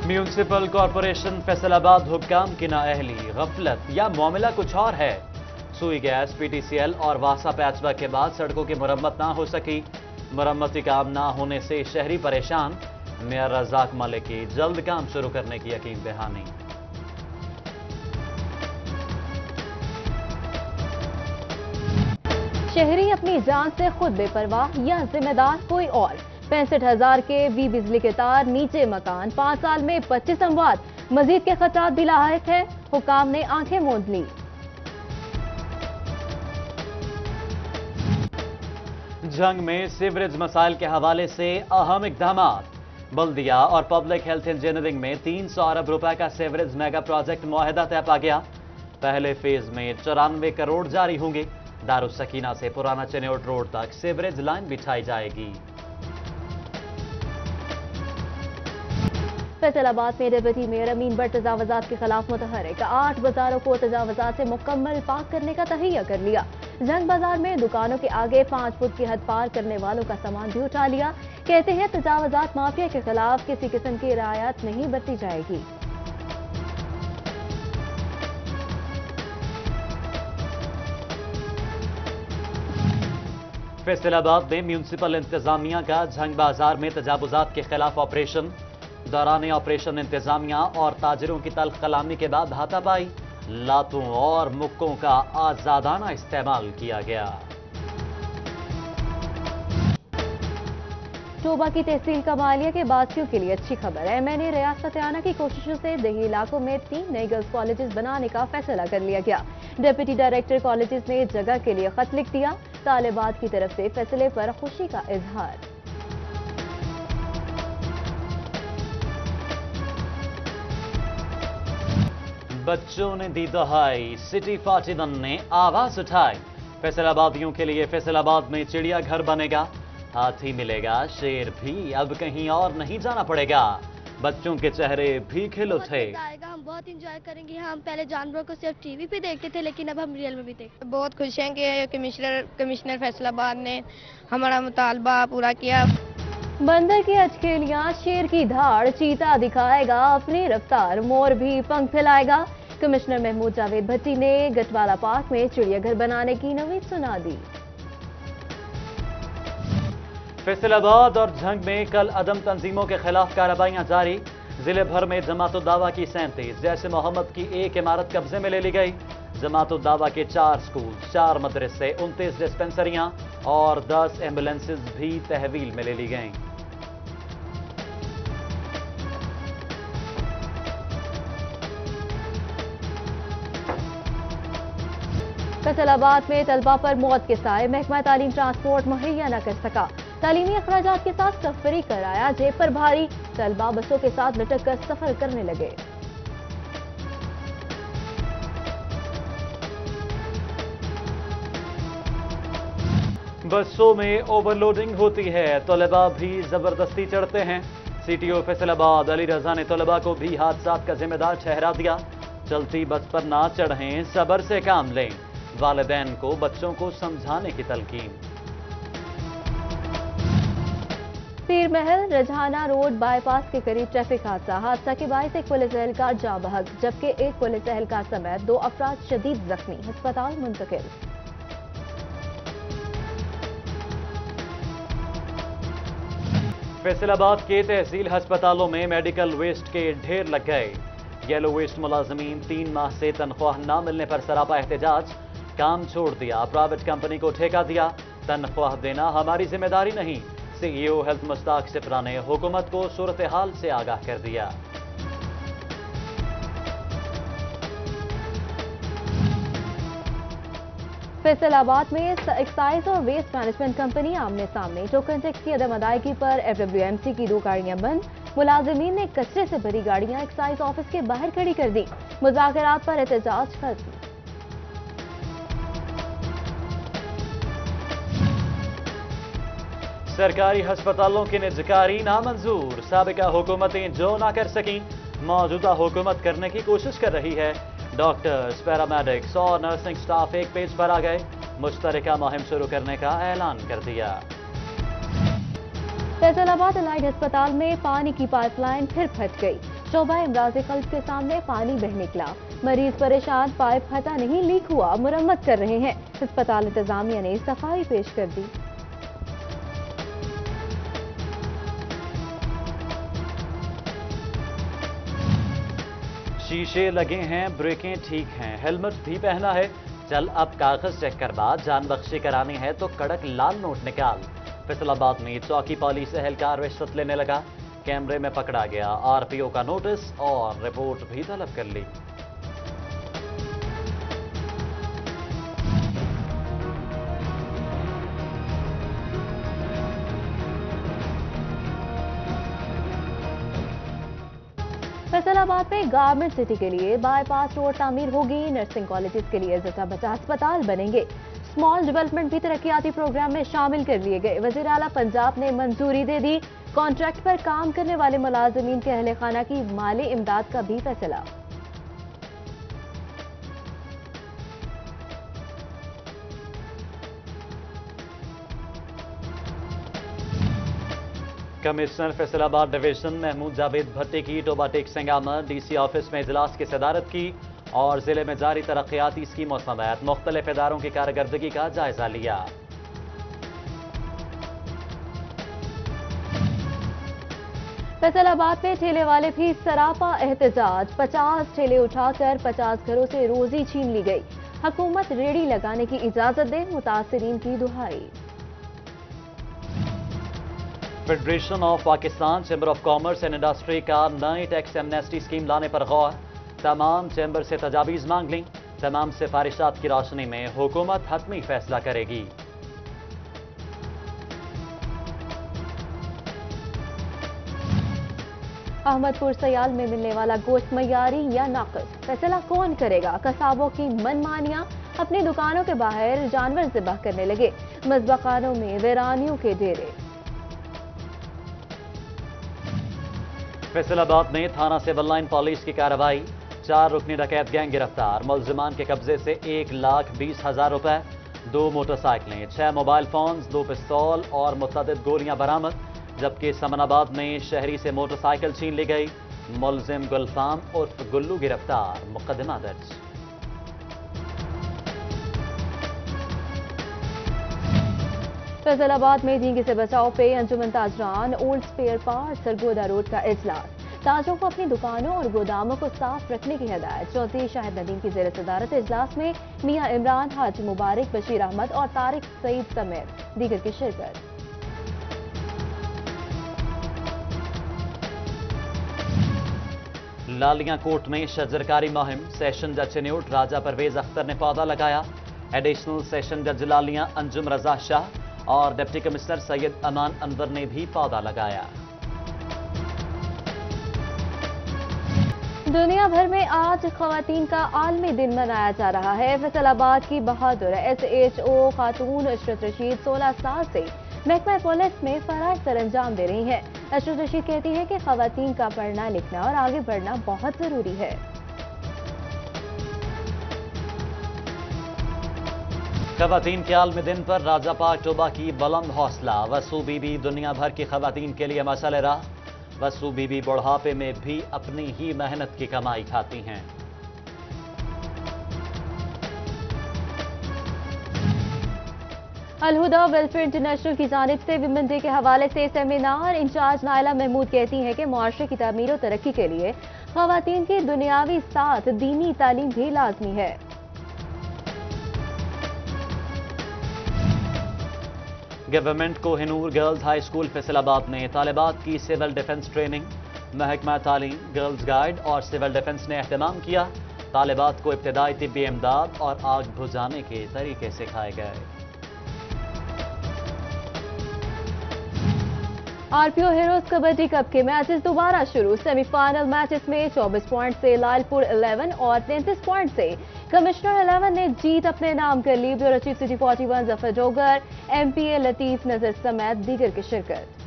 Municipal corporation Faisalabad हुक्काम की नाअहली, गफलत या मामला कुछ और है। सुई गैस, पीटीसीएल और वासा पैचवर्क के बाद सड़कों की मरम्मत ना हो सकी। मरम्मती काम ना होने से शहरी परेशान। मेयर रज़ाक मलिक की जल्द काम शुरू करने की यकीन दहानी। शहरी अपनी जान से खुद बेपरवाह या जिम्मेदार कोई और। 65,000 के वी बिजली के तार, नीचे मकान, 5 साल में 25 अमवात। मजीद के खतरात भी लाहिक है। हुकाम ने आंखें मूंद ली। जंग में सीवरेज मसाइल के हवाले से अहम इक़दामात। बल्दिया और पब्लिक हेल्थ इंजीनियरिंग में 300 अरब रुपए का सीवरेज मेगा प्रोजेक्ट मुआहदा तय पा गया। पहले फेज में 94 करोड़ जारी होंगे। दारुस्सकीना से पुराना चेन्योट रोड तक सीवरेज लाइन बिछाई जाएगी। फैसलाबाद में डिप्टी मेयर अमीन बट तजावुज़ात के खिलाफ मुतहर्रिक। 8 बाजारों को तजावुज़ात से मुकम्मल पाक करने का तहैया कर लिया। जंग बाजार में दुकानों के आगे 5 फुट की हद पार करने वालों का सामान भी उठा लिया। कहते हैं तजावुज़ात माफिया के खिलाफ किसी किस्म की रियायत नहीं बरती जाएगी। फैसलाबाद में म्यूनिसिपल इंतजामिया का जंग बाजार में तजावुज़ात के खिलाफ ऑपरेशन। दौरान ऑपरेशन इंतजामिया और ताजिरों की तल्ख कलामी के बाद हाथापाई, लातों और मुक्कों का आजादाना इस्तेमाल किया गया। टोबा की तहसील कमालिया के बासियों के लिए अच्छी खबर है। मैंने रियासत आना की कोशिशों से देही इलाकों में 3 नए गर्ल्स कॉलेजेस बनाने का फैसला कर लिया गया। डिप्टी डायरेक्टर कॉलेजेस ने जगह के लिए खत लिख दिया। तालिबात की तरफ से फैसले पर खुशी का इजहार। बच्चों ने दी दहाई, सिटी फातिदन ने आवाज उठाई। फैसलाबादियों के लिए फैसलाबाद में चिड़िया घर बनेगा। हाथी मिलेगा, शेर भी, अब कहीं और नहीं जाना पड़ेगा। बच्चों के चेहरे भी खिल उठे। हम बहुत इंजॉय करेंगे। हम पहले जानवरों को सिर्फ टीवी पे देखते थे, लेकिन अब हम रियल में भी देखते हैं। बहुत खुश हैं कि कमिश्नर फैसलाबाद ने हमारा मुतालबा पूरा किया। बंदर की अचकेलियां, शेर की धाड़, चीता दिखाएगा अपनी रफ्तार, मोर भी पंख फैलाएगा। कमिश्नर महमूद जावेद भट्टी ने गटवाला पार्क में चिड़ियाघर बनाने की नवीद सुना दी। फैसलाबाद और झंग में कल अदम तंजीमों के खिलाफ कार्रवाइयां जारी। जिले भर में जमात-उद-दावा की 37, जैश मोहम्मद की 1 इमारत कब्जे में ले ली गई। जमात-उद-दावा के 4 स्कूल, 4 मदरसे, 29 डिस्पेंसरियां और 10 एम्बुलेंसेज भी तहवील में ले ली गईं। फैसलाबाद में तलबा पर मौत के साए, महकमा तालीम ट्रांसपोर्ट मुहैया न कर सका। तालीमी अखराजात के साथ सफरी कराया, जेब पर भारी। तलबा बसों के साथ लटक कर सफर करने लगे। बसों में ओवरलोडिंग होती है, तलबा भी जबरदस्ती चढ़ते हैं। सीटीओ फैसलाबाद अली रजा ने तलबा को भी हादसात का जिम्मेदार ठहरा दिया। चलती बस पर ना चढ़ें, सब्र से काम लें। वालिदैन को बच्चों को समझाने की तलकीन। पीर महल रजहाना रोड बाईपास के करीब ट्रैफिक हादसा के बायस एक पुलिस एहलकार जाँ बहक, जबकि एक पुलिस एहलकार समेत 2 अफराद शदीद जख्मी, अस्पताल मुंतकिल। फैसलाबाद के तहसील अस्पतालों में मेडिकल वेस्ट के ढेर लग गए। येलो वेस्ट मुलाजमीन 3 माह से तनख्वाह न मिलने पर सरापा एहतजाज। काम छोड़ दिया, प्राइवेट कंपनी को ठेका दिया। तनख्वाह देना हमारी जिम्मेदारी नहीं। सीईओ हेल्थ मुश्ताक सिफरा ने हुकूमत को सूरत हाल से आगाह कर दिया। फैसलाबाद में एक्साइज और वेस्ट मैनेजमेंट कंपनी आमने सामने। टोकन टैक्स की अदम अदायगी पर FWMC की 2 गाड़ियां बंद। मुलाजिमीन ने कचरे से भरी गाड़ियां एक्साइज ऑफिस के बाहर खड़ी कर दी। मुज़ाकरात पर एहतजाज खत्म। सरकारी अस्पतालों की निजकारी नामंजूर। साबिका हुकूमतें जो ना कर सकी, मौजूदा हुकूमत करने की कोशिश कर रही है। डॉक्टर्स, पैरामेडिक्स और नर्सिंग स्टाफ एक पेज पर आ गए। मुश्तरका मुहिम शुरू करने का ऐलान कर दिया। फैसलाबाद अलाइड अस्पताल में पानी की पाइपलाइन फिर फट गई। शोभा इमराज कल्ब के सामने पानी बह निकला। मरीज परेशान, पाइप फटा नहीं, लीक हुआ, मुरम्मत कर रहे हैं। अस्पताल इंतजामिया ने सफाई पेश कर दी। शीशे लगे हैं, ब्रेकें ठीक हैं, हेलमेट भी पहना है, चल अब कागज चेक करवा, जान बख्शी करानी है तो कड़क लाल नोट निकाल। फैसलाबाद में चौकी पुलिस एहलकार रिश्वत लेने लगा, कैमरे में पकड़ा गया, आरपीओ का नोटिस और रिपोर्ट भी तलब कर ली। फैसलाबाद में गारमेंट सिटी के लिए बाईपास रोड तामीर होगी। नर्सिंग कॉलेजेस के लिए जचा बचा अस्पताल बनेंगे। स्मॉल डेवलपमेंट भी तरक्याती प्रोग्राम में शामिल कर लिए गए। वज़ीर आला पंजाब ने मंजूरी दे दी। कॉन्ट्रैक्ट पर काम करने वाले मुलाजिमीन के अहले खाना की माली इमदाद का भी फैसला। कमिश्नर फैसलाबाद डिवीजन महमूद जावेद भट्टी की टोबा टेक संगामा डीसी ऑफिस में इजलास की सदारत की और जिले में जारी तरक्याती स्कीमों समेत मुख्तलिफ इदारों की कारकर्दगी का जायजा लिया। फैसलाबाद में ठेले वाले भी सरापा एहतजाज। 50 ठेले उठाकर 50 घरों से रोजी छीन ली गई। हुकूमत रेड़ी लगाने की इजाजत दे, मुतासिरीन की दुहाई। Federation of Pakistan chamber of commerce and industry का नई टैक्स एमनेस्टी स्कीम लाने पर गौर। तमाम चैम्बर से तजावीज़ मांग ली। तमाम सिफारिशात की रोशनी में हुकूमत हतमी फैसला करेगी। अहमदपुर सयाल में मिलने वाला गोश्त मयारी या नाकस, फैसला कौन करेगा? कसाबों की मनमानियां, अपनी दुकानों के बाहर जानवर ज़िबह करने लगे। मज़बखानों में वीरानियों के डेरे। फैसलाबाद में थाना सिविल लाइन पुलिस की कार्रवाई। 4 रुकनी डकैत गैंग गिरफ्तार। मुलजिमान के कब्जे से 1,20,000 रुपए, 2 मोटरसाइकिलें, 6 मोबाइल फोन्स, 2 पिस्तौल और मुतअद्दिद गोलियां बरामद। जबकि समनाबाद में शहरी से मोटरसाइकिल छीन ली गई। मुलजिम गुलफाम उर्फ गुल्लू गिरफ्तार, मुकदमा दर्ज। फैसलाबाद में डेंगू से बचाव पे अंजुमन ताजरान old spare part Sargodha road का इजलास। ताजों को अपनी दुकानों और गोदामों को साफ रखने की हिदायत। चौधरी शाहिद नदीम की ज़ेर सदारत इजलास में मियां इमरान, हाजी मुबारक, बशीर अहमद और तारिक सईद समेत दीगर की शिरकत। लालियां कोर्ट में शजरकारी मुहिम। सेशन जज न्यूट राजा परवेज अख्तर ने पौधा लगाया। एडिशनल सेशन जज लालियां अंजुम रजा शाह और डिप्टी कमिश्नर सैयद अमान अनवर ने भी पौधा लगाया। दुनिया भर में आज खवातीन का आलमी दिन मनाया जा रहा है। फैसलाबाद की बहादुर SHO खातून इशरत रशीद 16 साल से महकमा पुलिस में फराइज सरअंजाम दे रही हैं। इशरत रशीद कहती है कि खवातीन का पढ़ना लिखना और आगे बढ़ना बहुत जरूरी है। खवातीन के आलमी दिन पर राजा पाक टोबा की बुलंद हौसला। वसू बीबी दुनिया भर की खवातीन के लिए मसले राह। वसू बीबी बुढ़ापे में भी अपनी ही मेहनत की कमाई खाती हैं। अलहुदा वेलफेयर इंटरनेशनल की जानिब से विमेन डे के हवाले से सेमिनार। इंचार्ज नायला महमूद कहती हैं कि मुआशरे की तामीर और तरक्की के लिए खवातीन की दुनियावी साथ दीनी तालीम भी लाजमी है। Government Kohinoor girls high school Faisalabad में तालिबात की सिविल डिफेंस ट्रेनिंग। महकमा तालीम, गर्ल्स गाइड और सिविल डिफेंस ने एहतमाम किया। तालिबात को इब्तदाई तिब्बी इमदाद और आग बुझाने के तरीके सिखाए गए। आरपीओ हीरोज कबड्डी कप के मैचेस दोबारा शुरू। सेमीफाइनल मैचेस में 24 पॉइंट से लालपुर 11 और 33 पॉइंट से कमिश्नर 11 ने जीत अपने नाम कर ली। ब्यूरो चीफ सिटी 41 जफर जोगर, MPA लतीफ नजर समेत दीगर की शिरकत।